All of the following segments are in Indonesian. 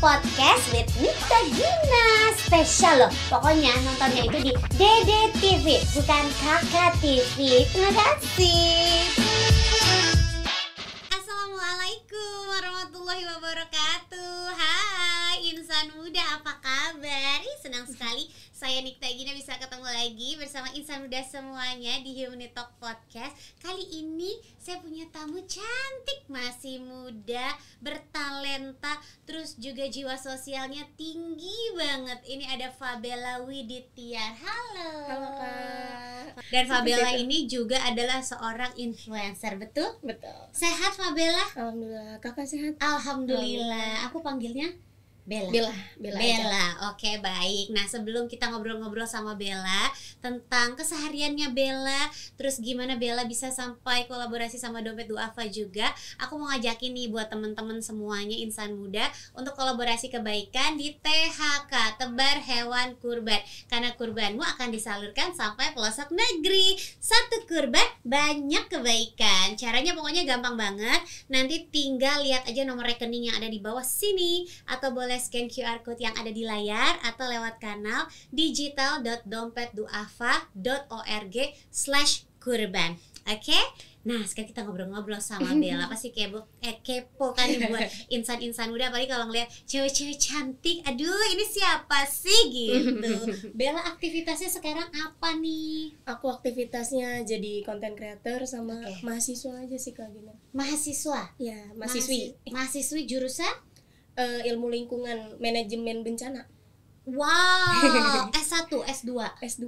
Podcast with Nikta Gina. Spesial loh, pokoknya nontonnya itu di Dede TV, bukan Kakak TV. Terima kasih. Assalamualaikum warahmatullahi wabarakatuh. Hai insan muda, apa kabar? Senang sekali saya Nikta Gina bisa ketemu lagi bersama insan muda semuanya di Humanity Talk Podcast. Kali ini saya punya tamu cantik, masih muda, bertalenta, terus juga jiwa sosialnya tinggi banget. Ini ada Fabella Widitiar. Halo. Halo Kak. Dan Fabella ini juga adalah seorang influencer, betul? Betul. Sehat Fabella? Alhamdulillah. Kakak sehat? Alhamdulillah. Aku panggilnya Bella. Bella. Oke, baik. Nah, sebelum kita ngobrol-ngobrol sama Bella tentang kesehariannya Bella, terus gimana Bella bisa sampai kolaborasi sama Dompet Duafa juga, aku mau ngajakin nih buat teman-teman semuanya insan muda untuk kolaborasi kebaikan di THK, Tebar Hewan Kurban. Karena kurbanmu akan disalurkan sampai pelosok negeri. Satu kurban banyak kebaikan. Caranya pokoknya gampang banget. Nanti tinggal lihat aja nomor rekening yang ada di bawah sini, atau boleh scan QR code yang ada di layar, atau lewat kanal digital.dompetduafa.org/kurban. Oke? Nah, sekarang kita ngobrol-ngobrol sama Bella. Pasti kepo kan nih buat insan-insan muda, apalagi kalau ngeliat cewek-cewek cantik. Aduh, ini siapa sih gitu. Bella aktivitasnya sekarang apa nih? Aku aktivitasnya jadi content creator sama mahasiswa aja sih Kak Gina. Mahasiswa? Ya, mahasiswi. Mahasiswi jurusan? Ilmu lingkungan manajemen bencana. Wow, S1, S2. S2.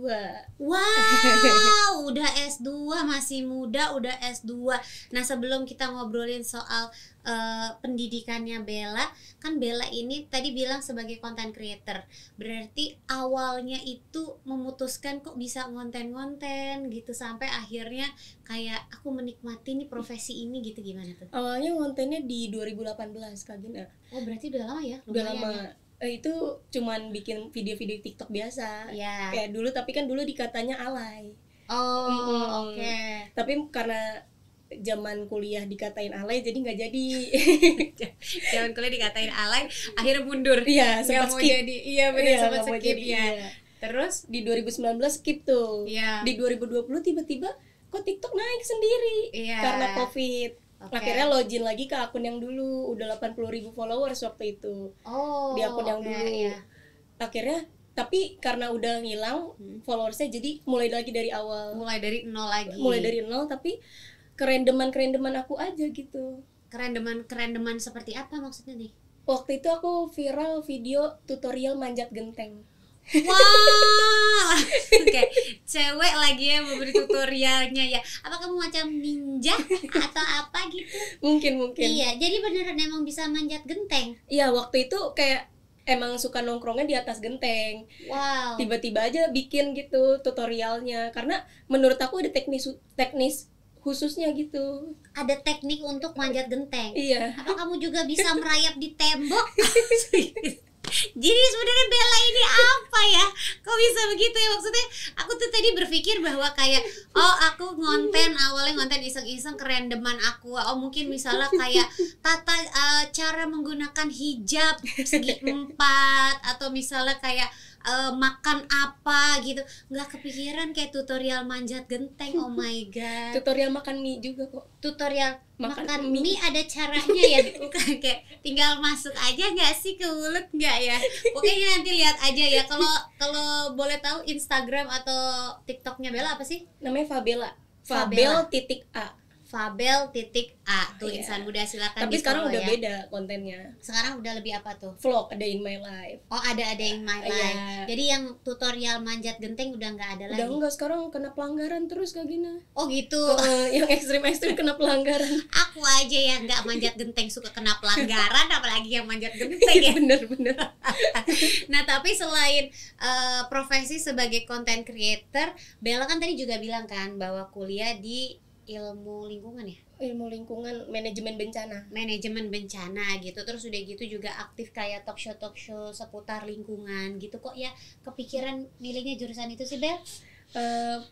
Wow, udah S2, masih muda udah S2. Nah, sebelum kita ngobrolin soal pendidikannya Bella, kan Bella ini tadi bilang sebagai content creator. Berarti awalnya itu memutuskan kok bisa ngonten-ngonten gitu sampai akhirnya kayak aku menikmati nih profesi ini gitu, gimana tuh? Awalnya kontennya di 2018 Kak Gina. Oh, berarti udah lama ya? Udah lama. Ya? Itu cuman bikin video-video TikTok biasa. Ya. Kayak dulu, tapi kan dulu dikatanya alay. Oh, oke. Tapi karena zaman kuliah dikatain alay, jadi nggak jadi. Zaman kuliah dikatain alay, akhirnya mundur. Iya, sempat skip. Iya benar, sempat skip ya. Terus di 2019 skip tuh. Iya. Di 2020 tiba-tiba kok TikTok naik sendiri karena COVID. Akhirnya login lagi ke akun yang dulu, udah 80.000 followers waktu itu. Di akun yang dulu. Iya. Akhirnya tapi karena udah ngilang followersnya, jadi mulai lagi dari awal. Mulai dari nol lagi. Mulai dari nol, tapi kerendeman aku aja gitu. Kerendeman seperti apa maksudnya nih? Waktu itu aku viral video tutorial manjat genteng. Wah, oke. Cewek lagi yang memberi tutorialnya ya. Apa kamu macam ninja atau apa gitu? Mungkin. Iya, jadi beneran emang bisa manjat genteng. Iya, waktu itu kayak emang suka nongkrongnya di atas genteng. Wow. Tiba-tiba aja bikin gitu tutorialnya, karena menurut aku ada teknis khususnya gitu. Ada teknik untuk manjat genteng. Iya. Apa kamu juga bisa merayap di tembok? Jadi sebenarnya Bella ini apa ya? Kok bisa begitu ya? Maksudnya aku tuh tadi berpikir bahwa kayak aku awalnya ngonten iseng-iseng kerendeman aku. Mungkin misalnya kayak cara menggunakan hijab segi 4, atau misalnya kayak makan apa gitu. Nggak kepikiran kayak tutorial manjat genteng. Oh my god. Tutorial makan mie juga kok. Tutorial makan mie ada caranya ya, bukan kayak tinggal masuk aja nggak sih ke mulut, nggak ya? Pokoknya nanti lihat aja ya. Kalau boleh tahu Instagram atau TikToknya Bella apa sih? Namanya Fabella. Fabel.a tuh insan muda silakan. Tapi sekarang udah ya. beda kontennya. Sekarang udah lebih apa tuh? Vlog, a day in my life. Oh, ada in my life. Jadi yang tutorial manjat genteng udah nggak ada lagi. Udah enggak, sekarang kena pelanggaran terus Kak Gina. Oh gitu. Yang ekstrim kena pelanggaran. Aku aja yang nggak manjat genteng suka kena pelanggaran, apalagi yang manjat genteng ya. Bener. Nah, tapi selain profesi sebagai content creator, Bella kan tadi juga bilang kan bahwa kuliah di ilmu lingkungan ya? Ilmu lingkungan manajemen bencana gitu. Terus udah gitu juga aktif kayak talk show seputar lingkungan gitu. Kok ya kepikiran milihnya jurusan itu sih, Bel?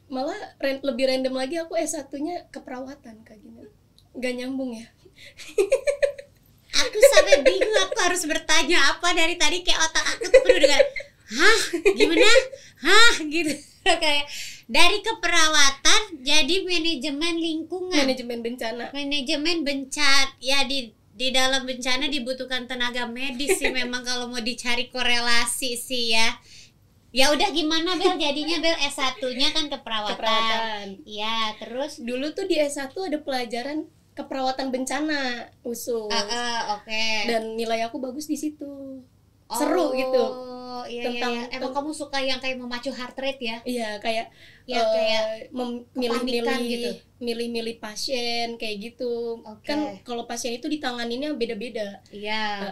Malah lebih random lagi, aku S1-nya keperawatan Kak Gina. Gak nyambung ya. Aku sampai bingung aku harus bertanya apa dari tadi, kayak otak aku tuh penuh dengan hah gimana, hah gitu. Kayak dari keperawatan jadi manajemen lingkungan, manajemen bencana ya. Di dalam bencana dibutuhkan tenaga medis sih memang kalau mau dicari korelasi sih ya. Ya udah, gimana Bel jadinya Bel S1-nya kan keperawatan. Iya, terus dulu tuh di S1 ada pelajaran keperawatan bencana khusus. Oke. Dan nilai aku bagus di situ. Seru gitu. Iya, tentang iya. Emang kamu suka yang kayak memacu heart rate ya? Iya, kayak ya, kayak milih-milih pasien kayak gitu. Kan kalau pasien itu ditanganinnya beda-beda. Iya.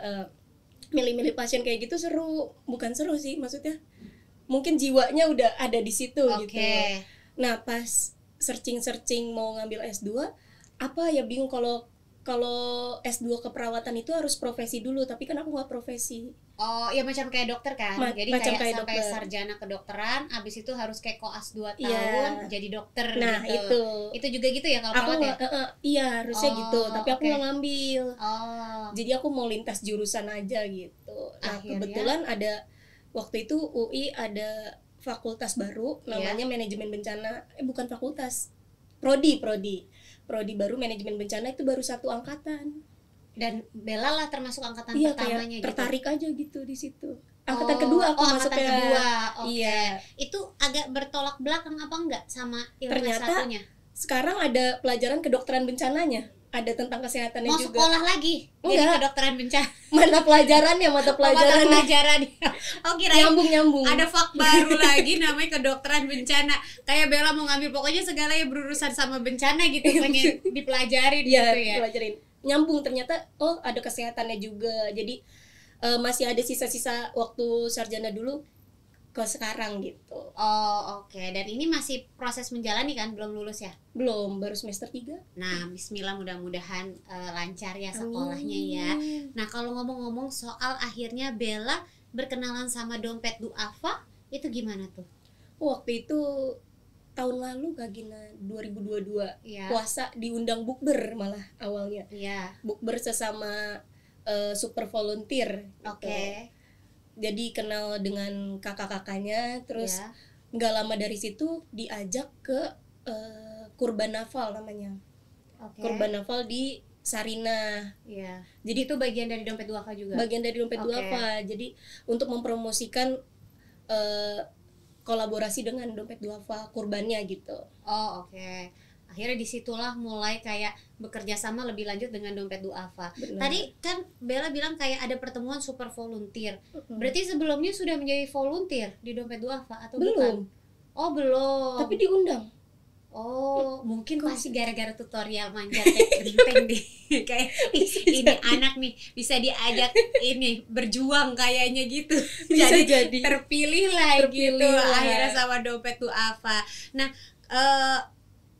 Milih-milih pasien kayak gitu seru. Bukan seru sih, maksudnya mungkin jiwanya udah ada di situ gitu. Nah, pas searching mau ngambil S2, apa ya bingung kalau S2 keperawatan itu harus profesi dulu, tapi kan aku nggak profesi. Oh, ya macam kayak dokter kan. Jadi kayak sampai dokter. Sarjana kedokteran, abis itu harus kayak koas 2 tahun jadi dokter. Nah, gitu. Itu juga gitu ya kalau perawat ya? Iya, harusnya gitu, tapi aku nggak ngambil. Jadi aku mau lintas jurusan aja gitu. Nah, kebetulan ada waktu itu UI ada fakultas baru namanya manajemen bencana. Bukan fakultas. Prodi baru manajemen bencana, itu baru 1 angkatan. Dan Bella lah termasuk angkatan pertamanya gitu. Tertarik aja gitu di situ. Angkatan kedua aku masuk kedua. Iya. Itu agak bertolak belakang apa enggak sama ilmu ternyata S1-nya? Sekarang ada pelajaran kedokteran bencananya. Ada tentang kesehatannya juga. Mau sekolah lagi? Jadi kedokteran bencana. Mata pelajarannya. Mata pelajarannya. Oh, kirain nyambung. Ada fak baru lagi namanya kedokteran bencana. Kayak Bella mau ngambil pokoknya segala yang berurusan sama bencana gitu, pengen dipelajarin gitu ya. Pelajarin. Nyambung ternyata. Oh, ada kesehatannya juga. Jadi masih ada sisa-sisa waktu sarjana dulu ke sekarang gitu. Oke. Dan ini masih proses menjalani kan? Belum lulus ya? Belum, baru semester 3. Nah, bismillah, mudah-mudahan lancar ya sekolahnya ya. Nah, kalau ngomong-ngomong soal akhirnya Bella berkenalan sama dompet duafa, itu gimana tuh? Waktu itu tahun lalu Kak Gina, 2022 puasa diundang bukber malah awalnya. Bukber sesama super volunteer. Jadi kenal dengan kakak-kakaknya, terus nggak lama dari situ diajak ke Kurban Naval namanya. Kurban Naval di Sarina. Jadi itu bagian dari dompet duafa juga. Bagian dari dompet duafa. Jadi untuk mempromosikan kolaborasi dengan dompet duafa kurbannya gitu. Akhirnya disitulah mulai kayak bekerja sama lebih lanjut dengan dompet duafa. Tadi kan Bella bilang kayak ada pertemuan super volunteer. Berarti sebelumnya sudah menjadi volunteer di dompet duafa atau belum? Oh, belum. Tapi diundang. Oh, mungkin masih gara-gara tutorial manjat genteng deh. Kayak ini anak nih bisa diajak ini berjuang kayaknya gitu. Jadi terpilih lah gitu akhirnya sama dompet duafa. Nah,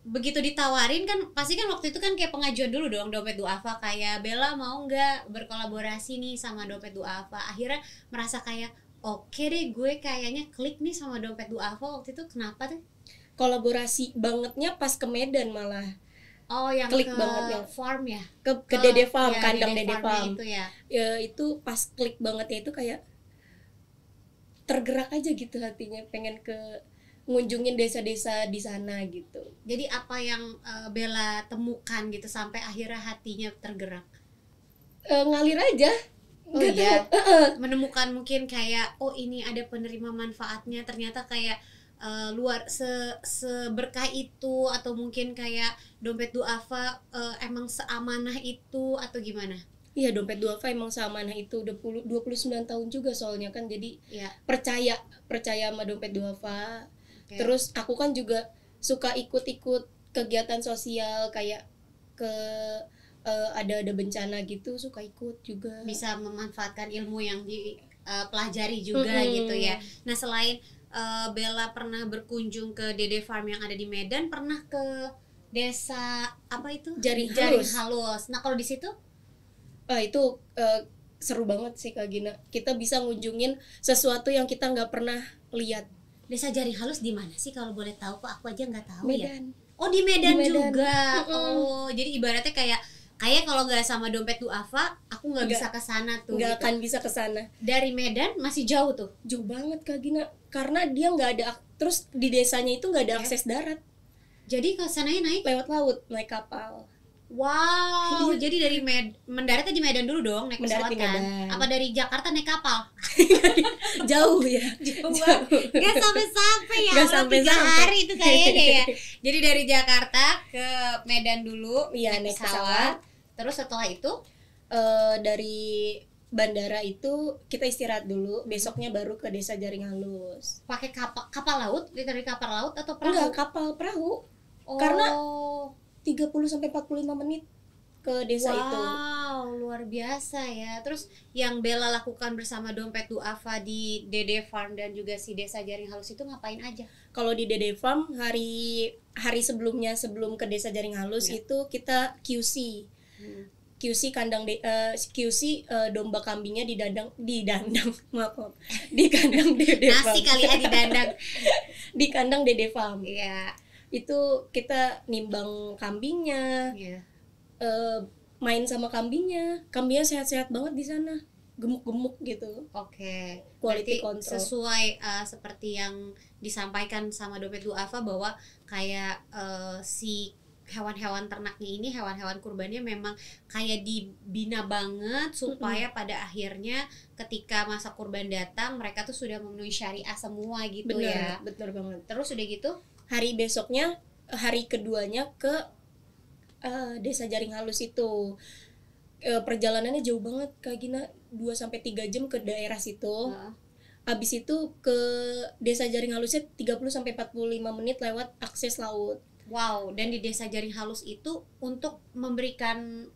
begitu ditawarin kan pasti kan waktu itu kan kayak pengajuan dulu dong dompet duafa, kayak Bella mau nggak berkolaborasi nih sama dompet duafa. Akhirnya merasa kayak oke deh, gue kayaknya klik nih sama dompet duafa. Waktu itu kenapa tuh? Kolaborasi bangetnya pas ke Medan malah. Yang klik ke banget ya. Farm ya? Ke Dede Farm, kandang Dede Farm. Itu ya. Itu pas klik bangetnya itu kayak tergerak aja gitu hatinya, pengen ke ngunjungin desa-desa di sana gitu. Jadi apa yang Bella temukan gitu sampai akhirnya hatinya tergerak? Ngalir aja. Menemukan mungkin kayak ini ada penerima manfaatnya, ternyata kayak luar seberkah itu, atau mungkin kayak dompet duafa emang seamanah itu atau gimana? Iya, dompet duafa emang seamanah itu. 29 tahun juga soalnya kan, jadi percaya sama dompet duafa. Terus aku kan juga suka ikut-ikut kegiatan sosial kayak ada bencana gitu, suka ikut juga. Bisa memanfaatkan ilmu yang dipelajari juga gitu ya. Nah, selain Bella pernah berkunjung ke Dede Farm yang ada di Medan, pernah ke desa apa itu? Jaring Halus. Nah, kalau di situ? Itu seru banget sih Kak Gina. Kita bisa ngunjungin sesuatu yang kita nggak pernah lihat. Desa Jaring Halus di mana sih kalau boleh tahu? Kok aku aja nggak tahu Medan. Ya. Oh, di Medan juga. Jadi ibaratnya kayak kalau nggak sama dompet duafa, aku nggak bisa ke sana tuh. Nggak gitu. Akan bisa ke sana. Dari Medan masih jauh tuh. Jauh banget Kak Gina, karena dia nggak ada, terus di desanya itu nggak ada akses darat. Jadi ke sananya naik lewat laut, naik kapal. Wow, jadi dari mendaratnya di Medan dulu dong, naik pesawat kan? Apa dari Jakarta naik kapal? Jauh ya. Jauh. Gak sampai-sampai ya. Gak sampai 3 hari itu kayaknya ya. Jadi dari Jakarta ke Medan dulu, naik pesawat. Terus setelah itu dari bandara itu kita istirahat dulu, besoknya baru ke Desa Jaring Halus. Pakai kapal laut, dari kapal laut atau perahu? Enggak, kapal perahu. Karena 30-45 menit ke desa itu. Wow, luar biasa ya. Terus yang Bella lakukan bersama Dompet Duafa di Dede Farm dan juga si Desa Jaring Halus itu ngapain aja? Kalau di Dede Farm hari sebelumnya, sebelum ke Desa Jaring Halus itu kita QC. QC kandang QC domba kambingnya di kandang Dede Farm. Nasi kali ya didandang. Di kandang Dede Farm. Iya. Itu kita nimbang kambingnya, main sama kambingnya sehat-sehat banget di sana, gemuk-gemuk gitu. Oke. Quality control. Sesuai seperti yang disampaikan sama Dompet Duafa bahwa kayak si hewan-hewan ternaknya ini, hewan-hewan kurbannya memang kayak dibina banget supaya pada akhirnya ketika masa kurban datang mereka tuh sudah memenuhi syariah semua gitu. Bener, ya. Betul banget. Terus udah gitu hari besoknya, hari keduanya ke Desa Jaring Halus itu. Perjalanannya jauh banget Kak Gina, 2-3 jam ke daerah situ. Abis itu ke Desa Jaring Halusnya 30-45 menit lewat akses laut. Wow, dan di Desa Jaring Halus itu untuk memberikan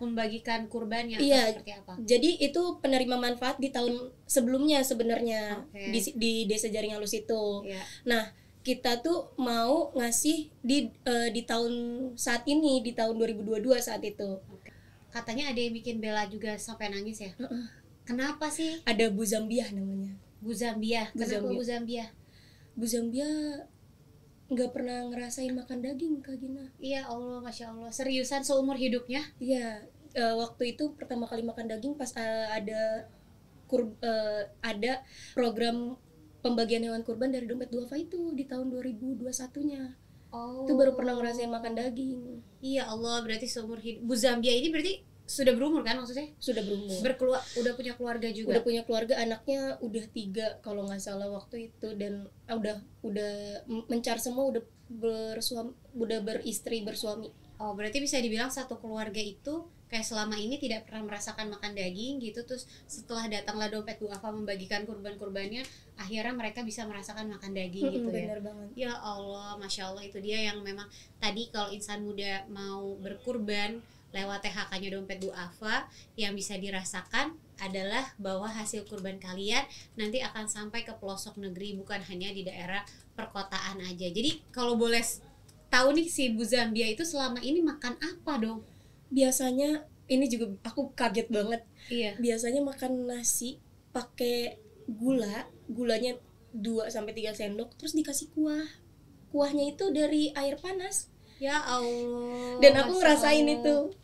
membagikan kurbannya seperti apa? Jadi itu penerima manfaat di tahun sebelumnya sebenarnya. Di Desa Jaring Halus itu. Nah, kita tuh mau ngasih di tahun saat ini, di tahun 2022 saat itu. Katanya ada yang bikin Bella juga sampai nangis ya? Kenapa sih? Ada Bu Zambia namanya. Bu Zambia. Kenapa Bu Zambia? Bu Zambia nggak pernah ngerasain makan daging Kak Gina. Iya Allah, Masya Allah. Seriusan seumur hidupnya? Iya. Waktu itu pertama kali makan daging pas ada program pembagian hewan kurban dari Dompet Duafa itu di tahun 2021-nya. Itu baru pernah ngerasain makan daging. Iya Allah, berarti seumur hidup. Bu Zambia ini berarti sudah berumur kan maksudnya? Sudah berumur. Udah punya keluarga juga. Udah punya keluarga, anaknya udah 3 kalau nggak salah waktu itu, dan udah mencar semua, udah beristri, bersuami. Oh, berarti bisa dibilang satu keluarga itu kayak selama ini tidak pernah merasakan makan daging gitu, terus setelah datanglah Dompet Duafa membagikan kurban-kurbannya, akhirnya mereka bisa merasakan makan daging gitu ya. Bener banget. Ya Allah, Masya Allah, itu dia yang memang tadi kalau insan muda mau berkurban lewat THK-nya Dompet Duafa, yang bisa dirasakan adalah bahwa hasil kurban kalian nanti akan sampai ke pelosok negeri, bukan hanya di daerah perkotaan aja. Jadi kalau boleh tahu nih, si Bu Zambia itu selama ini makan apa dong? Biasanya ini juga aku kaget banget. Iya. Biasanya makan nasi pakai gulanya 2-3 sendok, terus dikasih kuah. Kuahnya itu dari air panas. Ya Allah. Dan aku ngerasain itu.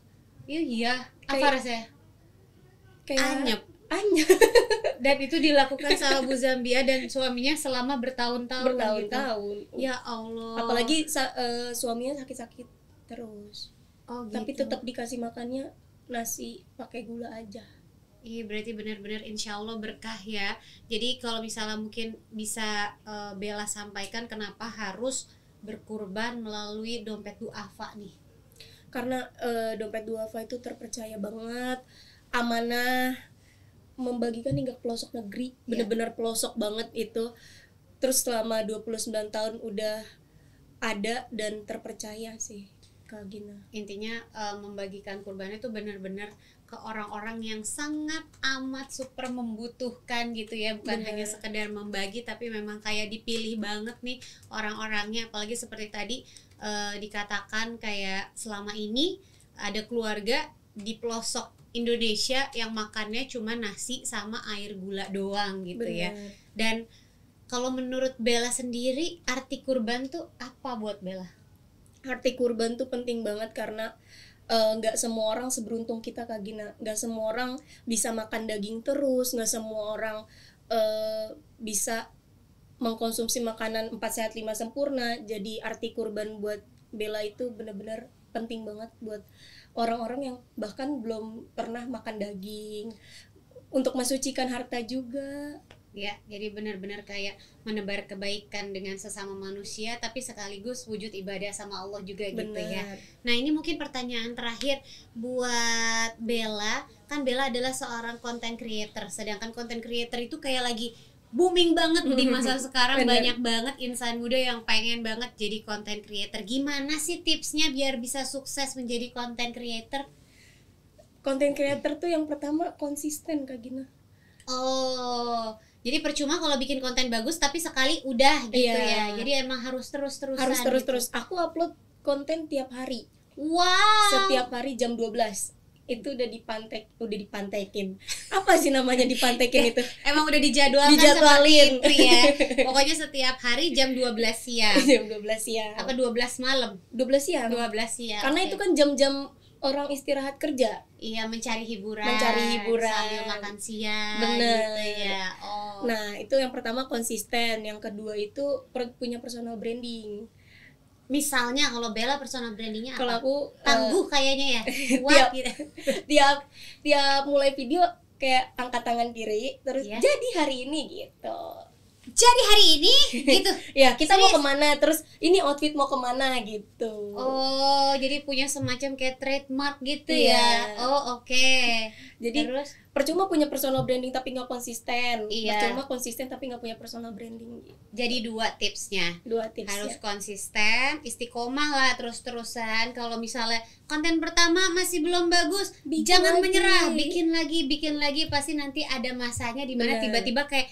Iya. Apa rasanya? Kayak anyep. Dan itu dilakukan sama Bu Zambia dan suaminya selama bertahun-tahun. Gitu. Ya Allah. Apalagi suaminya sakit-sakit terus. Oh, gitu. Tapi tetap dikasih makannya nasi pakai gula aja. Iya, berarti benar-benar insya Allah berkah ya. Jadi kalau misalnya mungkin bisa Bella sampaikan kenapa harus berkurban melalui Dompet Duafa nih? Karena Dompet Duafa itu terpercaya banget, amanah, membagikan hingga pelosok negeri, benar-benar pelosok banget itu. Terus selama 29 tahun udah ada dan terpercaya sih Kak Gina. Intinya membagikan kurban itu benar-benar ke orang-orang yang sangat amat super membutuhkan gitu ya, bukan hanya sekedar membagi, tapi memang kayak dipilih banget nih orang-orangnya. Apalagi seperti tadi dikatakan kayak selama ini ada keluarga di pelosok Indonesia yang makannya cuma nasi sama air gula doang gitu. Bener. Ya. Dan kalau menurut Bella sendiri arti kurban tuh apa buat Bella? Arti kurban tuh penting banget karena nggak semua orang seberuntung kita Kak Gina, nggak semua orang bisa makan daging terus, nggak semua orang bisa mengkonsumsi makanan 4 sehat 5 sempurna. Jadi arti kurban buat Bella itu benar-benar penting banget buat orang-orang yang bahkan belum pernah makan daging, untuk mensucikan harta juga. Ya, jadi benar-benar kayak menebar kebaikan dengan sesama manusia, tapi sekaligus wujud ibadah sama Allah juga. Bener. Gitu ya. Nah, ini mungkin pertanyaan terakhir buat Bella. Kan Bella adalah seorang content creator, sedangkan content creator itu kayak lagi booming banget di masa sekarang. Banyak banget insan muda yang pengen banget jadi content creator. Gimana sih tipsnya biar bisa sukses menjadi content creator? Content creator tuh yang pertama konsisten Kak Gina. Oh, jadi percuma kalau bikin konten bagus tapi sekali udah gitu ya. Jadi emang harus terus-terusan. Harus terus-terus. Gitu. Aku upload konten tiap hari. Wow. Setiap hari jam 12. Itu udah dipantekin. Apa sih namanya dipantekin itu? Emang udah dijadwalin itu ya. Pokoknya setiap hari jam 12 siang. Jam 12 siang. Apa 12 malam? 12 siang. 12 siang. Karena itu kan jam-jam orang istirahat kerja. Iya, mencari hiburan sambil makan siang. Bener. Gitu ya. Oh. Nah, itu yang pertama konsisten. Yang kedua itu punya personal branding. Misalnya kalau Bella personal brandingnya apa? Kalau aku tangguh kayaknya ya. Kuat gitu. Tiap mulai video kayak angkat tangan kiri terus jadi hari ini gitu. Jadi hari ini gitu. Ya, kita mau kemana, terus ini outfit mau kemana gitu. Oh, jadi punya semacam kayak trademark gitu ya. Oh, oke. Jadi terus percuma punya personal branding tapi nggak konsisten. Percuma konsisten tapi nggak punya personal branding. Jadi dua tipsnya. Harus konsisten, istiqomah lah terus-terusan. Kalau misalnya konten pertama masih belum bagus, jangan menyerah, bikin lagi, pasti nanti ada masanya di mana tiba-tiba kayak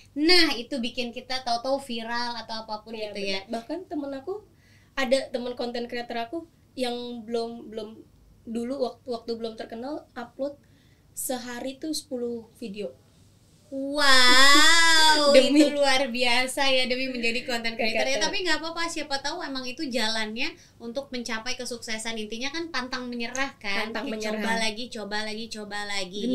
itu bikin kita tahu-tahu viral atau apapun gitu ya. Bahkan temen aku ada temen konten creator aku yang belum dulu waktu belum terkenal upload sehari tuh 10 video. Wow, itu luar biasa ya demi menjadi content creator ya. Tapi nggak apa-apa, siapa tahu emang itu jalannya untuk mencapai kesuksesan. Intinya kan pantang menyerah kan. Coba lagi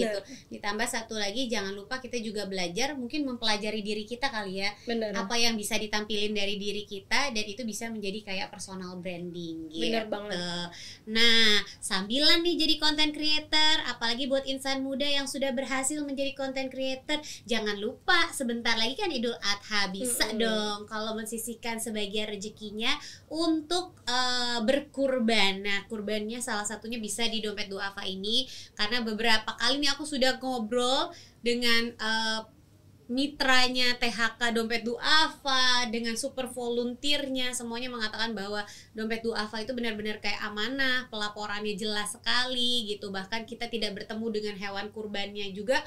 gitu. Ditambah satu lagi, jangan lupa kita juga belajar, mungkin mempelajari diri kita kali ya. Apa yang bisa ditampilin dari diri kita, dan itu bisa menjadi kayak personal branding gitu. Bener banget. Nah, sambilan nih jadi content creator, apalagi buat insan muda yang sudah berhasil menjadi content creator, jangan lupa sebentar lagi kan Idul Adha, bisa dong kalau mensisihkan sebagian rezekinya untuk berkurban. Nah, kurbannya salah satunya bisa di Dompet Duafa ini, karena beberapa kali nih aku sudah ngobrol dengan mitranya THK Dompet Duafa, dengan super volunteernya, semuanya mengatakan bahwa Dompet Duafa itu benar-benar kayak amanah, pelaporannya jelas sekali gitu. Bahkan kita tidak bertemu dengan hewan kurbannya juga,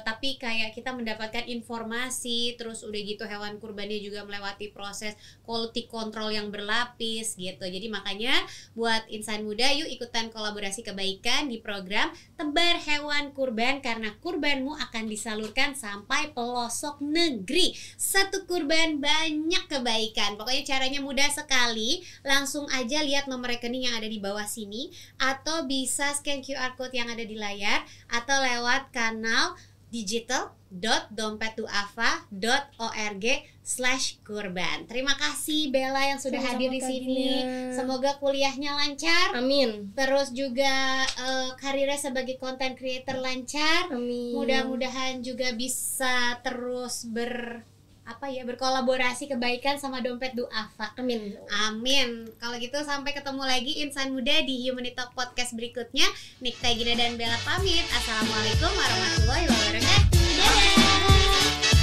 tapi kayak kita mendapatkan informasi, terus udah gitu hewan kurbannya juga melewati proses quality control yang berlapis gitu. Jadi makanya buat insan muda, yuk ikutan kolaborasi kebaikan di program Tebar Hewan Kurban, karena kurbanmu akan disalurkan sampai pelosok negeri. Satu kurban banyak kebaikan. Pokoknya caranya mudah sekali. Langsung aja lihat nomor rekening yang ada di bawah sini, atau bisa scan QR code yang ada di layar, atau lewat kanal digital.dompetduafa.org/kurban. Terima kasih Bella yang sudah hadir di sini. Semoga kuliahnya lancar. Amin. Terus juga karirnya sebagai content creator lancar. Amin. Mudah-mudahan juga bisa terus berkolaborasi kebaikan sama Dompet Duafa. Amin. Amin. Kalau gitu sampai ketemu lagi insan muda di Humanity Talk Podcast berikutnya. Nikta Gina dan Bella pamit. Assalamualaikum warahmatullahi wabarakatuh. Dadah.